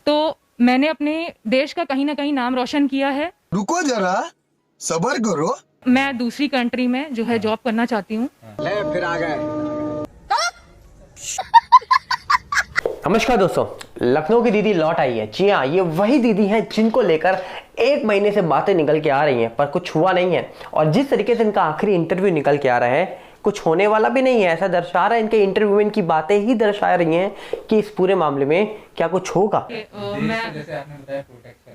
तो मैंने अपने देश का कहीं ना कहीं नाम रोशन किया है। रुको जरा, सबर करो। मैं दूसरी कंट्री में जो है जॉब करना चाहती हूँ। फिर आ गए। नमस्कार दोस्तों, लखनऊ की दीदी लौट आई है। जी हाँ, ये वही दीदी हैं जिनको लेकर 1 महीने से बातें निकल के आ रही हैं पर कुछ हुआ नहीं है। और जिस तरीके से इनका आखिरी इंटरव्यू निकल के आ रहा है, कुछ होने वाला भी नहीं है ऐसा दर्शा रहा है। इनके इंटरव्यू में इनकी बातें ही दर्शा रही हैं कि इस पूरे मामले में क्या कुछ होगा।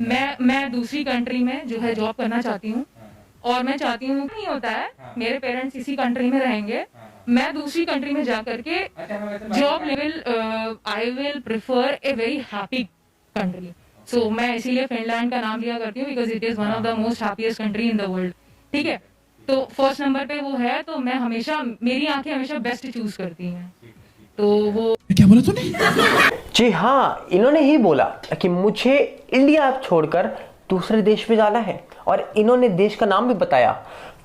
मैं दूसरी कंट्री में जो है जॉब करना चाहती हूँ और मैं चाहती हूँ नहीं होता है मेरे पेरेंट्स इसी कंट्री में रहेंगे, मैं दूसरी कंट्री में जा करके job level I will prefer a very happy country. So मैं इसीलिए फिनलैंड का नाम लिया करती हूँ because it is one of the most happiest country in the world. ठीक है, तो फर्स्ट नंबर पे वो है, तो मैं हमेशा, मेरी आंखें हमेशा बेस्ट चूज करती हैं। तो वो क्या बोला तूने? जी हाँ, इन्होंने ही बोला कि मुझे इंडिया छोड़कर दूसरे देश में जाना है और इन्होंने देश का नाम भी बताया,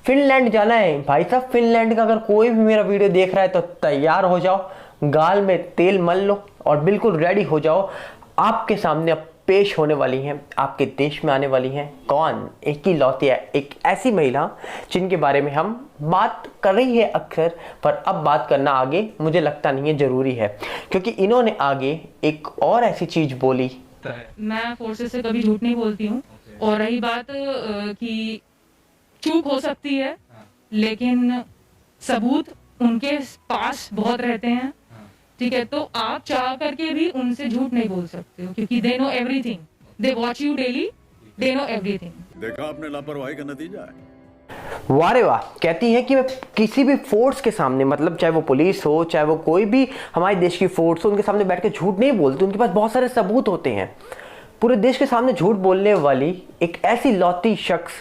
फिनलैंड जाना है। भाई साहब, फिनलैंड का अगर कोई भी मेरा वीडियो देख रहा है तो तैयार हो जाओ, गाल में तेल मल लो और बिल्कुल रेडी हो जाओ। आपके सामने अब पेश होने वाली हैं, आपके देश में आने वाली हैं कौन? एक ही लौती है, एक ऐसी महिला जिनके बारे में हम बात कर रही है अक्सर, पर अब बात करना आगे मुझे लगता नहीं है जरूरी है, क्योंकि इन्होंने आगे एक और ऐसी चीज बोली। मैं फोर्सेस से कभी झूठ नहीं बोलती हूँ। और रही बात कि चूक हो सकती है, लेकिन सबूत उनके पास बहुत रहते हैं। ठीक है, तो आप चाह करके भी उनसे झूठ नहीं बोल सकते हो क्योंकि they know everything, they watch you daily, they know everything. देखा आपने लापरवाही का नतीजा है। वाह रे वाह, कहती हैं कि मैं किसी भी फोर्स के सामने, मतलब चाहे वो पुलिस हो, चाहे वो कोई भी हमारे देश की फोर्स हो, उनके सामने बैठ के झूठ नहीं बोलती। उनके पास बहुत सारे सबूत होते हैं। पूरे देश के सामने झूठ बोलने वाली एक ऐसी लौती शख्स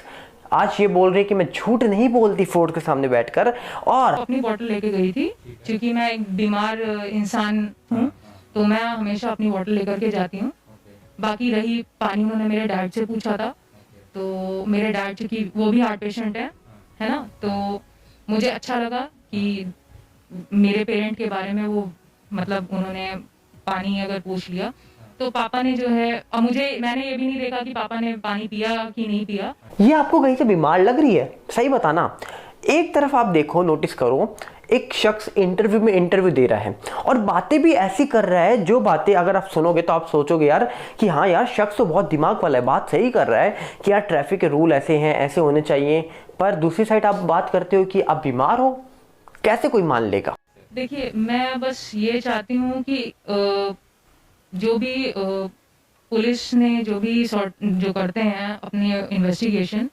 आज ये बोल रही है कि मैं झूठ नहीं बोलती फोर्स के सामने बैठकर। और अपनी बॉटल लेके गई थी क्योंकि मैं एक बीमार इंसान हूँ, तो मैं हमेशा अपनी बॉटल लेकर के जाती हूँ। बाकी रही पानी, उन्होंने मेरे डैड से पूछा था, तो मेरे डैड चूंकि वो भी हार्ट पेशेंट है ना, तो मुझे अच्छा लगा कि मेरे पेरेंट के बारे में वो, मतलब उन्होंने पानी अगर पूछ लिया तो पापा ने जो है, और मैंने ये भी नहीं देखा कि पापा ने पानी पिया कि नहीं पिया। ये आपको कहीं से बीमार लग रही है? सही बताना। एक तरफ आप देखो, नोटिस करो, एक शख्स इंटरव्यू में इंटरव्यू दे रहा है और बातें भी ऐसी कर रहा है जो बातें अगर आप सुनोगे तो आप सोचोगे यार कि हाँ यार, शख्स तो बहुत दिमाग वाला है, बात सही कर रहा है कि यार ट्रैफिक के रूल ऐसे हैं, ऐसे होने चाहिए। पर दूसरी साइड आप बात करते हो कि आप बीमार हो, कैसे कोई मान लेगा? देखिए, मैं बस ये चाहती हूँ कि जो भी पुलिस ने जो भी जो करते हैं अपनी इन्वेस्टिगेशन,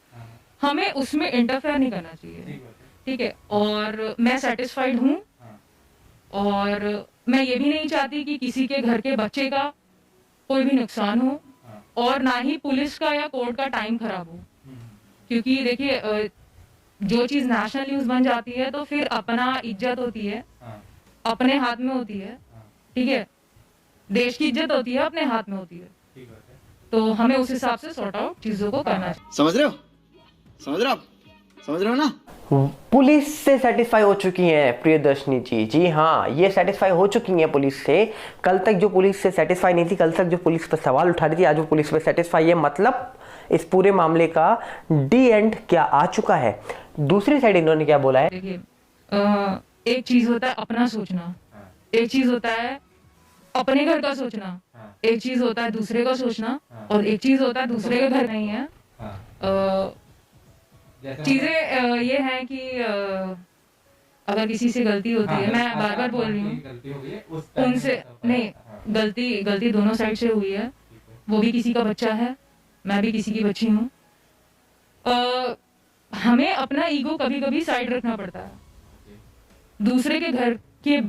हमें उसमें इंटरफेयर नहीं करना चाहिए। ठीक है, और मैं सेटिस्फाइड हूँ और मैं ये भी नहीं चाहती कि किसी के घर के बच्चे का कोई भी नुकसान हो और ना ही पुलिस का या कोर्ट का टाइम खराब हो। क्योंकि देखिए, जो चीज़ नेशनल न्यूज़ बन जाती है तो फिर अपना इज्जत होती है अपने हाथ में होती है। ठीक है, देश की इज्जत होती है अपने हाथ में होती है, तो हमें उस हिसाब से सॉर्ट आउट चीजों को करना चाहिए। समझ रहे हो? समझ रहे हो? समझ रहे हो ना? पुलिस से सेटिस्फाई हो चुकी हैं प्रियदर्शनी जी। जी हाँ, ये सेटिस्फाई हो चुकी हैं पुलिस से। कल तक जो पुलिस से सेटिस्फाई नहीं थी, कल तक जो पुलिस पर सवाल उठा रही थी, आज वो पुलिस पे सेटिस्फाई है। मतलब इस पूरे मामले का डी एंड क्या आ चुका है। दूसरी साइड इन्होंने क्या बोला है? देखिए, एक चीज होता है अपना सोचना, एक चीज होता है अपने घर का सोचना, एक चीज होता है दूसरे का सोचना, और एक चीज होता है दूसरे के घर नहीं है। चीजें ये हैं कि अगर किसी से गलती होती है, मैं बार बार बोल रही हूँ, उनसे नहीं, गलती दोनों साइड से हुई है। वो भी किसी का बच्चा है, मैं भी किसी की बच्ची हूँ। हमें अपना ईगो कभी कभी साइड रखना पड़ता है, दूसरे के घर के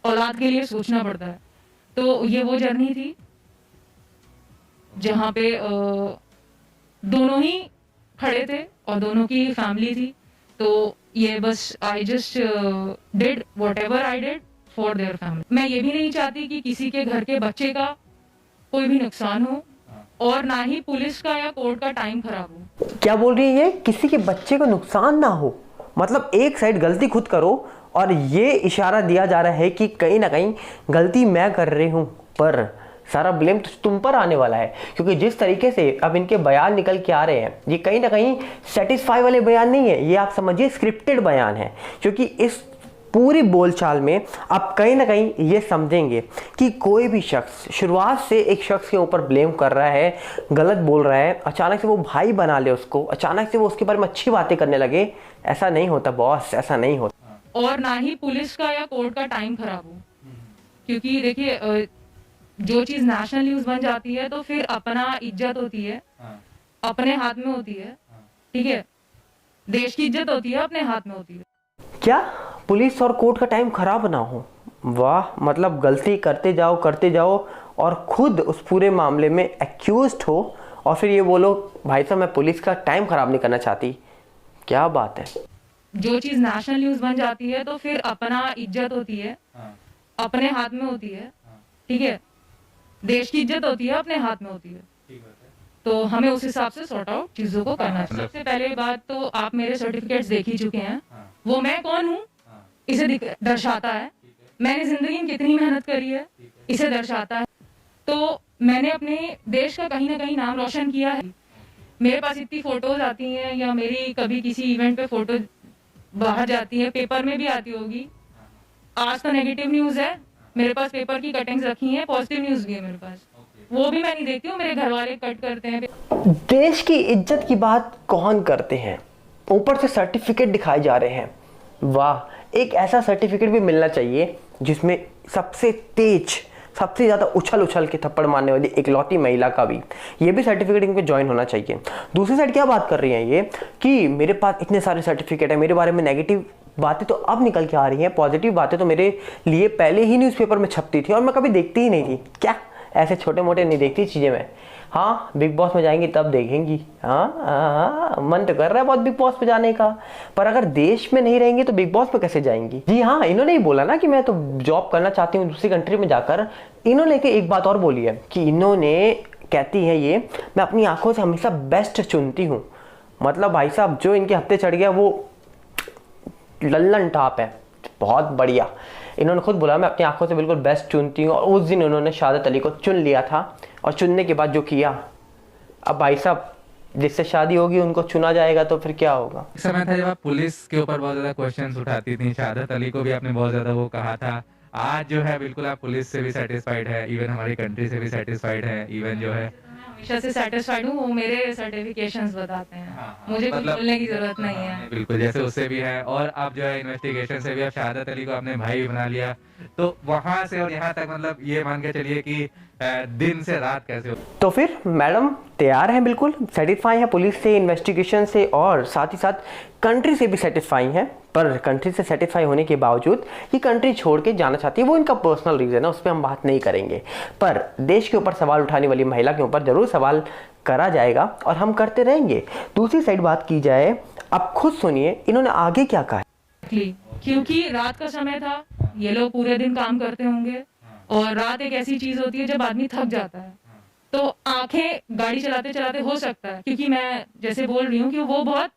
औलाद के लिए सोचना पड़ता है। तो ये वो जर्नी थी जहाँ पे दोनों ही खड़े थे और दोनों की फैमिली थी। तो ये बस I just did whatever I did for their family. मैं ये भी नहीं चाहती कि किसी के घर के बच्चे का कोई भी नुकसान हो और ना ही पुलिस का या कोर्ट का टाइम खराब हो। क्या बोल रही है ये? किसी के बच्चे को नुकसान ना हो। मतलब एक साइड गलती खुद करो और ये इशारा दिया जा रहा है कि कहीं ना कहीं गलती मैं कर रही हूँ, पर सारा ब्लेम तो तुम पर आने वाला है, क्योंकि जिस तरीके से अब इनके बयान निकल के आ रहे हैं ये कहीं ना कहीं सेटिस्फाई वाले बयान नहीं है, ये आप समझिए स्क्रिप्टेड बयान है। क्योंकि इस पूरी बोलचाल में आप कहीं ना कहीं ये समझेंगे कि कोई भी शख्स शुरुआत से एक शख्स के ऊपर ब्लेम कर रहा है, गलत बोल रहा है, अचानक से वो भाई बना ले उसको, अचानक से वो उसके बारे में अच्छी बातें करने लगे। ऐसा नहीं होता बॉस, ऐसा नहीं होता। और ना ही पुलिस का या कोर्ट का टाइम खराब हो, क्योंकि देखिए जो चीज नेशनल न्यूज बन जाती है तो फिर अपना इज्जत होती है अपने हाथ में होती है, ठीक है, देश की इज्जत होती है अपने हाथ में होती है। क्या पुलिस और कोर्ट का टाइम खराब ना हो? वाह, मतलब गलती करते जाओ और खुद उस पूरे मामले में एक्यूज्ड हो और फिर ये बोलो भाई साहब मैं पुलिस का टाइम खराब नहीं करना चाहती। क्या बात है। जो चीज नेशनल न्यूज बन जाती है तो फिर अपना इज्जत होती है अपने हाथ में होती है, ठीक है, देश की इज्जत होती है अपने हाथ में होती है। तो हमें उस हिसाब से सॉर्ट आउट चीजों को करना चाहिए। सबसे पहले बात तो आप मेरे सर्टिफिकेट्स देख ही चुके हैं, वो मैं कौन हूँ इसे दर्शाता है। मैंने जिंदगी में कितनी मेहनत करी है इसे दर्शाता है। तो मैंने अपने देश का कहीं ना कहीं नाम रोशन किया है। मेरे पास इतनी फोटोज आती हैं या मेरी कभी किसी इवेंट पे फोटो बाहर जाती है, पेपर में भी आती होगी। आज तो नेगेटिव न्यूज है, मेरे पास पेपर की कटिंग्स रखी हैं, पॉजिटिव न्यूज भी है मेरे पास, वो भी मैं नहीं देखती हूँ, मेरे घर वाले कट करते हैं। देश की इज्जत की बात कौन करते हैं, ऊपर से सर्टिफिकेट दिखाए जा रहे हैं। वाह, एक ऐसा सर्टिफिकेट भी मिलना चाहिए जिसमें सबसे तेज, सबसे ज़्यादा उछल के थप्पड़ मारने वाली इकलौती महिला का भी ये भी सर्टिफिकेट इनको ज्वाइन होना चाहिए। दूसरी साइड क्या बात कर रही हैं ये कि मेरे पास इतने सारे सर्टिफिकेट है, मेरे बारे में नेगेटिव बातें तो अब निकल के आ रही हैं, पॉजिटिव बातें तो मेरे लिए पहले ही न्यूज़पेपर में छपती थी और मैं कभी देखती ही नहीं थी। क्या ऐसे छोटे मोटे नहीं देखती चीज़ें मैं? हाँ, बिग बॉस में जाएंगी तब देखेंगी। हाँ, मन तो कर रहा है बहुत बिग बॉस में जाने का, पर अगर देश में नहीं रहेंगी तो बिग बॉस में कैसे जाएंगी? जी हाँ, इन्होंने ही बोला ना कि मैं तो जॉब करना चाहती हूँ दूसरी कंट्री में जाकर। इन्होंने एक बात और बोली है कि इन्होंने कहती है ये, मैं अपनी आंखों से हमेशा बेस्ट चुनती हूँ। मतलब भाई साहब जो इनके हफ्ते चढ़ गया वो लल्लन टॉप है, बहुत बढ़िया। इन्होंने खुद बोला मैं अपनी आंखों से बिल्कुल बेस्ट चुनती हूँ और उस दिन उन्होंने शहादत अली को चुन लिया था और चुनने के बाद जो किया, अब भाई साहब जिससे शादी होगी उनको चुना जाएगा तो फिर क्या होगा। एक समय था जब आप पुलिस के ऊपर बहुत ज्यादा क्वेश्चंस उठाती थी, शहादत अली को भी आपने बहुत ज्यादा वो कहा था। आज जो है बिल्कुल आप पुलिस से भी सेटिस्फाइड है, इवन हमारी कंट्री से भी सेटिस्फाइड है, इवन जो है हमेशा से सेटिस्फाइड हूँ, वो मेरे सर्टिफिकेशंस बताते हैं। हाँ, मुझे कुछ मतलब बोलने की जरूरत नहीं है। बिल्कुल, जैसे उससे भी है और आप जो है इन्वेस्टिगेशन से भी आप शहादत अली को आपने भाई भी बना लिया। तो वहां से और यहाँ तक मतलब ये मान के चलिए कि दिन से रात कैसे हो। तो फिर मैडम तैयार हैं, बिल्कुल सेटिस्फाई है पुलिस से, इन्वेस्टिगेशन से और साथ ही साथ कंट्री से भी सेटिस्फाई हैं। पर कंट्री से सेटिस्फाई होने के बावजूद ये कंट्री छोड़ के जाना चाहती है, वो इनका पर्सनल रीज़न है, उस पर हम बात नहीं करेंगे। पर देश के ऊपर सवाल उठाने वाली महिला के ऊपर ज़रूर सवाल करा जाएगा और हम करते रहेंगे। दूसरी साइड बात की जाए, आप खुद सुनिए इन्होंने आगे क्या कहा है। क्योंकि रात का समय था, ये लोग पूरे दिन काम करते होंगे और रात एक ऐसी चीज होती है जब आदमी थक जाता है, तो आंखें गाड़ी चलाते चलाते हो सकता है, क्योंकि मैं जैसे बोल रही हूँ कि वो बहुत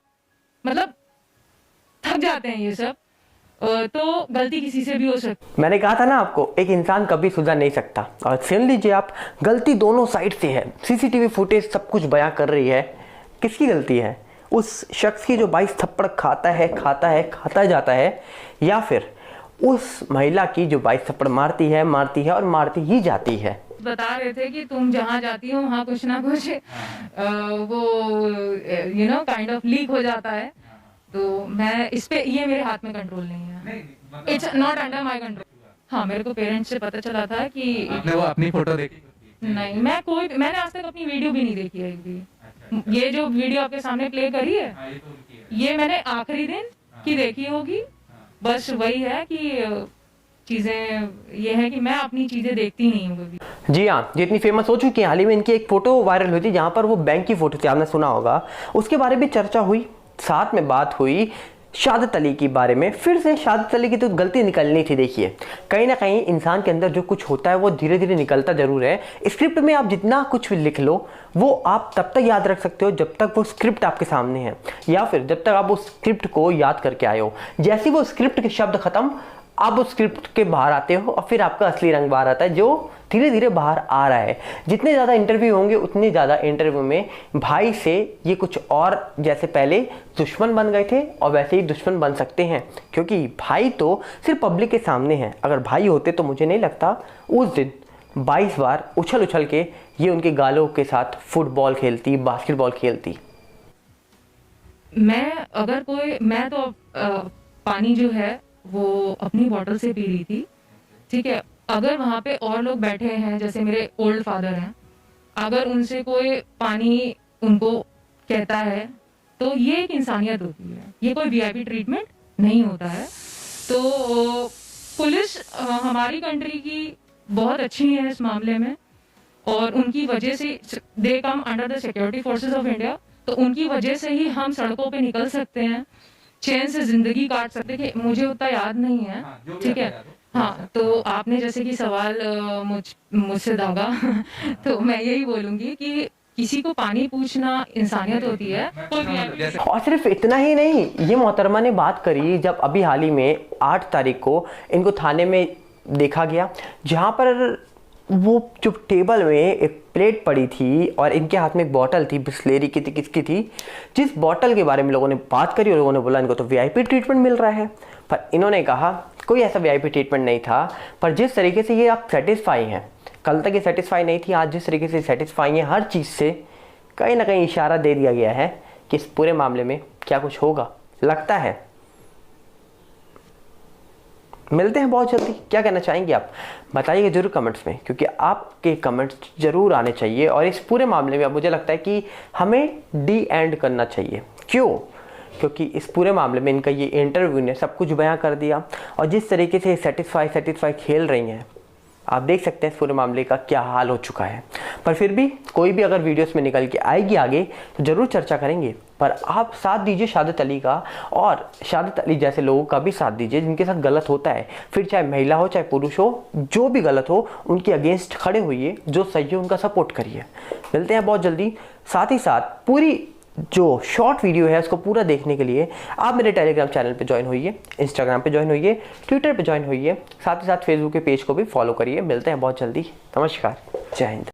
मतलब थक जाते हैं ये सब, तो गलती किसी से भी हो सकती है। मैंने कहा था ना आपको, एक इंसान कभी सुधर नहीं सकता। और सुन लीजिए आप, गलती दोनों साइड से है। सीसीटीवी फुटेज सब कुछ बयां कर रही है। किसकी गलती है? उस शख्स की जो 22 थप्पड़ खाता जाता है, या फिर उस महिला की जो 22 थप्पड़ मारती है और मारती ही जाती है। बता रहे थे कि तुम जहाँ जाती हो वहाँ कुछ ना कुछ वो काइंड ऑफ लीक हो जाता है, तो मैं इस पे, ये मेरे हाथ में कंट्रोल नहीं है, it's not under my control. हाँ, मेरे को पेरेंट्स से पता चला था कि आपने वो अपनी फोटो देखी? नहीं, मैंने आज तक अपनी वीडियो भी नहीं देखी है एक भी। ये जो वीडियो आपके सामने प्ले करी है, ये मैंने आखिरी दिन की देखी होगी। बस वही है कि चीजें ये है कि मैं अपनी चीजें देखती नहीं हूँ कभी। जी हाँ, ये इतनी फेमस हो चुकी है। हाल ही में इनकी एक फोटो वायरल हुई थी जहाँ पर वो बैंक की फोटो थी, आपने सुना होगा। उसके बारे में चर्चा हुई, साथ में बात हुई शहादत अली के बारे में। फिर से शहादत अली की तो गलती निकलनी थी। देखिए, कहीं ना कहीं इंसान के अंदर जो कुछ होता है वो धीरे धीरे निकलता जरूर है। स्क्रिप्ट में आप जितना कुछ लिख लो वो आप तब तक याद रख सकते हो जब तक वो स्क्रिप्ट आपके सामने है, या फिर जब तक आप उस स्क्रिप्ट को याद करके आए हो। जैसे वो स्क्रिप्ट के शब्द खत्म, आप उस स्क्रिप्ट के बाहर आते हो और फिर आपका असली रंग बाहर आता है, जो धीरे धीरे बाहर आ रहा है। जितने ज़्यादा इंटरव्यू होंगे उतने ज़्यादा इंटरव्यू में भाई से ये कुछ और जैसे पहले दुश्मन बन गए थे और वैसे ही दुश्मन बन सकते हैं, क्योंकि भाई तो सिर्फ पब्लिक के सामने हैं। अगर भाई होते तो मुझे नहीं लगता उस दिन 22 बार उछल उछल के ये उनके गालों के साथ फुटबॉल खेलती, बास्केटबॉल खेलती। मैं तो पानी जो है वो अपनी बॉटल से पी रही थी, ठीक है। अगर वहाँ पे और लोग बैठे हैं, जैसे मेरे ओल्ड फादर हैं, अगर उनसे कोई पानी उनको कहता है तो ये एक इंसानियत होती है, ये कोई वीआईपी ट्रीटमेंट नहीं होता है। तो पुलिस हमारी कंट्री की बहुत अच्छी है इस मामले में, और उनकी वजह से they come under the security forces of India, तो उनकी वजह से ही हम सड़कों पे निकल सकते हैं, चैन से जिंदगी काट सकते हैं। मुझे उतना याद नहीं है, ठीक है। हाँ, तो आपने जैसे कि सवाल मुझसे दागा तो मैं यही बोलूंगी कि किसी को पानी पूछना इंसानियत होती है। और सिर्फ इतना ही नहीं, ये मोहतरमा ने बात करी जब अभी हाल ही में 8 तारीख को इनको थाने में देखा गया, जहाँ पर वो जो टेबल में एक प्लेट पड़ी थी और इनके हाथ में एक बॉटल थी, बिस्लेरी की थी, किसकी थी, जिस बॉटल के बारे में लोगों ने बात करी और लोगों ने बोला इनको तो वीआईपी ट्रीटमेंट मिल रहा है। पर इन्होंने कहा कोई ऐसा वीआईपी ट्रीटमेंट नहीं था, पर जिस तरीके से ये आप सेटिस्फाई हैं, कल तक ये सेटिस्फाई नहीं थी, आज जिस तरीके से सेटिस्फाई है हर चीज़ से, कहीं ना कहीं इशारा दे दिया गया है कि इस पूरे मामले में क्या कुछ होगा। लगता है मिलते हैं बहुत जल्दी। क्या कहना चाहेंगे आप, बताइएगा जरूर कमेंट्स में, क्योंकि आपके कमेंट्स जरूर आने चाहिए। और इस पूरे मामले में अब मुझे लगता है कि हमें डी एंड करना चाहिए। क्यों? क्योंकि इस पूरे मामले में इनका ये इंटरव्यू ने सब कुछ बयां कर दिया, और जिस तरीके से सेटिस्फाई खेल रही हैं, आप देख सकते हैं इस पूरे मामले का क्या हाल हो चुका है। पर फिर भी कोई भी अगर वीडियोस में निकल के आएगी आगे तो ज़रूर चर्चा करेंगे। पर आप साथ दीजिए शादत अली का, और शादत अली जैसे लोगों का भी साथ दीजिए जिनके साथ गलत होता है। फिर चाहे महिला हो चाहे पुरुष हो, जो भी गलत हो उनके अगेंस्ट खड़े होइए, जो सही हो उनका सपोर्ट करिए। मिलते हैं बहुत जल्दी। साथ ही साथ पूरी जो शॉर्ट वीडियो है उसको पूरा देखने के लिए आप मेरे टेलीग्राम चैनल पे ज्वाइन होइए, इंस्टाग्राम पे ज्वाइन होइए, ट्विटर पे ज्वाइन होइए, साथ ही साथ फेसबुक के पेज को भी फॉलो करिए। मिलते हैं बहुत जल्दी। नमस्कार, जय हिंद।